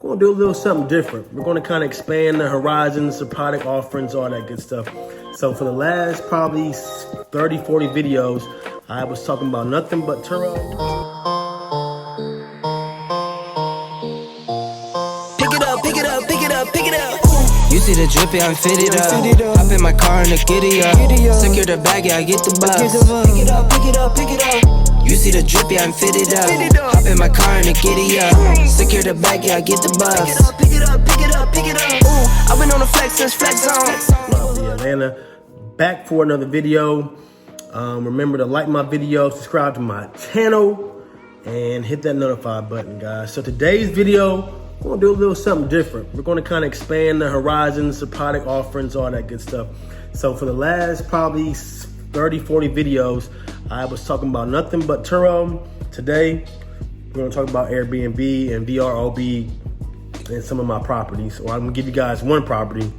going to do a little something different. We're going to kind of expand the horizons, the product offerings, all that good stuff. So for the last probably 30, 40 videos, I was talking about nothing but Turo. Pick it up, pick it up, pick it up, pick it up. You see the drippy, I'm fitted up. Hop in my car and the giddy up. Secure the bag, yeah, I get the bus. Pick it up, pick it up, pick it up. You see the drippy, I'm fitted up. Hop in my car and the giddy up. Secure the bag, yeah, I get the bus. Pick it up, pick it up, pick it up, pick it up. Ooh, I've been on the flex since flex on. Atlanta, back for another video. Remember to like my video, subscribe to my channel, and hit that notify button, guys. So today's video, we're gonna do a little something different. We're gonna kind of expand the horizons, the product offerings, all that good stuff. So for the last probably 30, 40 videos, I was talking about nothing but Turo. Today, we're gonna talk about Airbnb and VRBO and some of my properties. So I'm gonna give you guys one property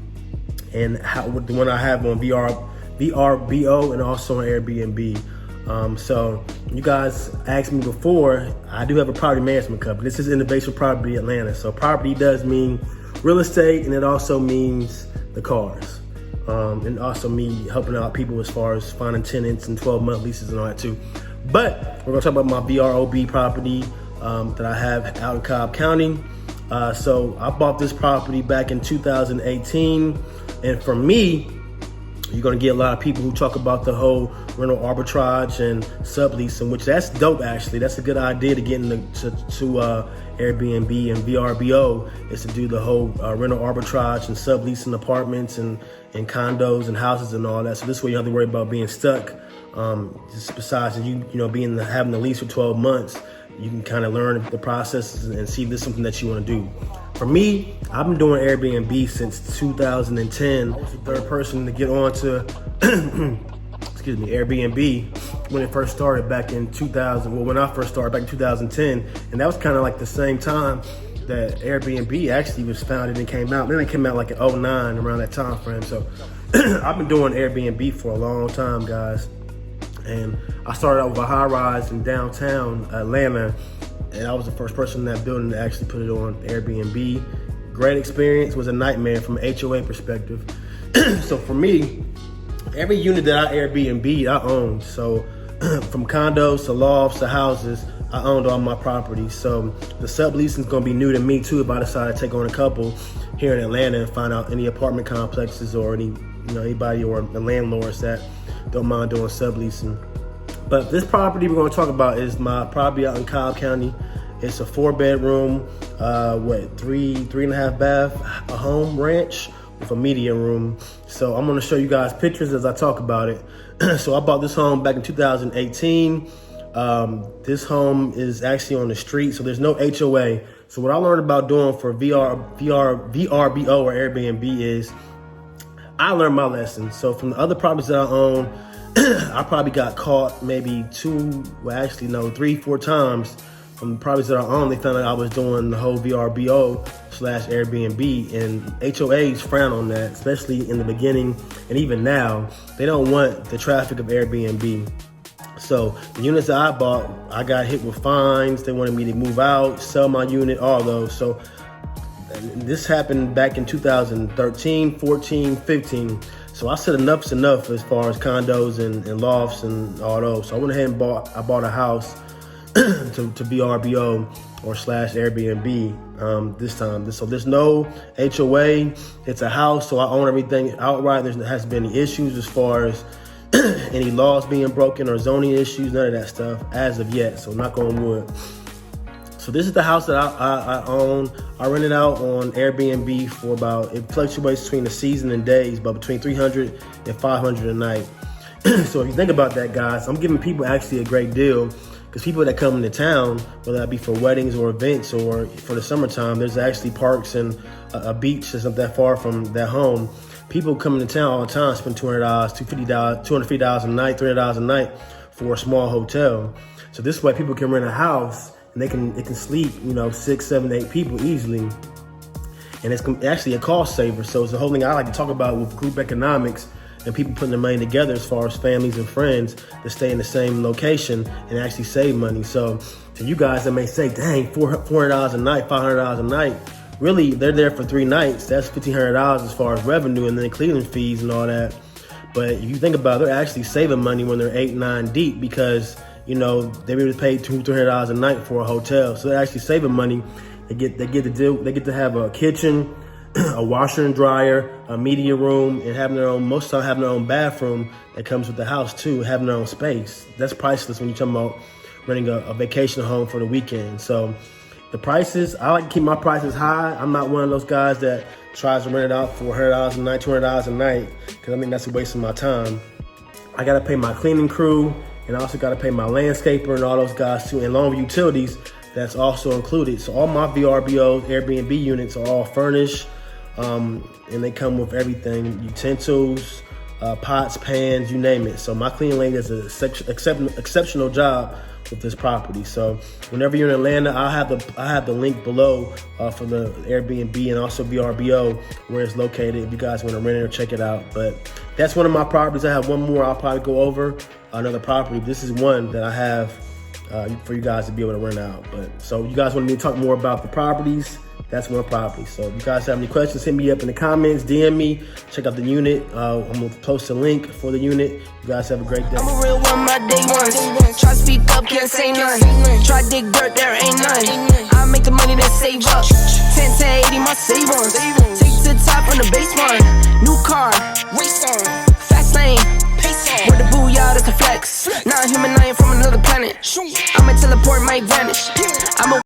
and the one I have on VRBO and also on Airbnb. So you guys asked me before, I do have a property management company. This is Innovation Property Atlanta. So property does mean real estate, and it also means the cars. And also me helping out people as far as finding tenants and 12-month leases and all that too. But we're gonna talk about my VRBO property that I have out in Cobb County. So I bought this property back in 2018. And for me, you're gonna get a lot of people who talk about the whole rental arbitrage and subleasing, which that's dope actually. That's a good idea to get into Airbnb and VRBO, is to do the whole rental arbitrage and subleasing apartments and condos and houses and all that. So this way you don't have to worry about being stuck. Just besides having the lease for 12 months, you can kind of learn the process and see if this is something that you want to do. For me, I've been doing Airbnb since 2010. I was the third person to get on to Airbnb when it first started back in 2000. Well, when I first started back in 2010, and that was kind of like the same time that Airbnb actually was founded and came out. Then it came out like in 2009, around that time frame. So I've been doing Airbnb for a long time, guys. And I started out with a high rise in downtown Atlanta, and I was the first person in that building to actually put it on Airbnb. Great experience, was a nightmare from an HOA perspective. So for me, every unit that I Airbnb, I owned. So from condos to lofts to houses, I owned all my properties. So the subleasing is gonna be new to me too if I decide to take on a couple here in Atlanta and find out any apartment complexes or anybody or the landlords that don't mind doing subleasing. But this property we're gonna talk about is my property out in Cobb County. It's a 4-bedroom, 3.5 bath, a home ranch with a media room. So I'm gonna show you guys pictures as I talk about it. So I bought this home back in 2018. This home is actually on the street, so there's no HOA. So what I learned about doing for VRBO or Airbnb is I learned my lesson. So from the other properties that I own, I probably got caught maybe 3, 4 times from the properties that I own. They found out I was doing the whole VRBO / Airbnb, and HOAs frown on that, especially in the beginning. And even now, they don't want the traffic of Airbnb. So the units that I bought, I got hit with fines. They wanted me to move out, sell my unit, all those. So this happened back in 2013, 14, 15. So I said enough's enough as far as condos and lofts and all those. So I went ahead and bought a house to VRBO or / Airbnb this time. So there's no HOA. It's a house, so I own everything outright. There hasn't been any issues as far as any laws being broken or zoning issues, none of that stuff as of yet. So knock on wood. So this is the house that I own. I rent it out on Airbnb for it fluctuates between the season and days, but between 300 and 500 a night. So if you think about that, guys, I'm giving people actually a great deal, because people that come into town, whether that be for weddings or events or for the summertime, there's actually parks and a beach that's not that far from that home. People come into town all the time, spend $200, $250, $250 a night, $300 a night for a small hotel. So this way people can rent a house and they can sleep, 6, 7, 8 people easily. And it's actually a cost saver. So it's the whole thing I like to talk about with group economics and people putting their money together as far as families and friends to stay in the same location and actually save money. So to you guys that may say, dang, $400 a night, $500 a night, really, they're there for 3 nights. That's $1,500 as far as revenue, and then cleaning fees and all that. But if you think about it, they're actually saving money when they're 8, 9 deep, because they maybe pay $200-$300 a night for a hotel. So they're actually saving money. They get to have a kitchen, a washer and dryer, a media room, and having their own, most of the time having their own bathroom that comes with the house too, having their own space. That's priceless when you're talking about renting a vacation home for the weekend. So the prices, I like to keep my prices high. I'm not one of those guys that tries to rent it out for $100 a night, $200 a night, because I think that's a waste of my time. I gotta pay my cleaning crew, and I also gotta pay my landscaper and all those guys too, and along with utilities, that's also included. So all my VRBOs, Airbnb units are all furnished, and they come with everything, utensils, pots, pans, you name it. So my cleaning lady does an exceptional job with this property. So whenever you're in Atlanta, I have the link below for the Airbnb and also VRBO where it's located if you guys want to rent it or check it out. But that's one of my properties. I have one more I'll probably go over, another property. This is one that I have for you guys to be able to rent out. But so you guys want me to talk more about the properties, that's one property. So if you guys have any questions, hit me up in the comments, DM me, check out the unit. I'm gonna post a link for the unit. You guys have a great day. I'm a real one, my day ones. Try to speak up, can't say none. Try to dig dirt, there ain't none. I make the money that save up. 10 to 80, my savings.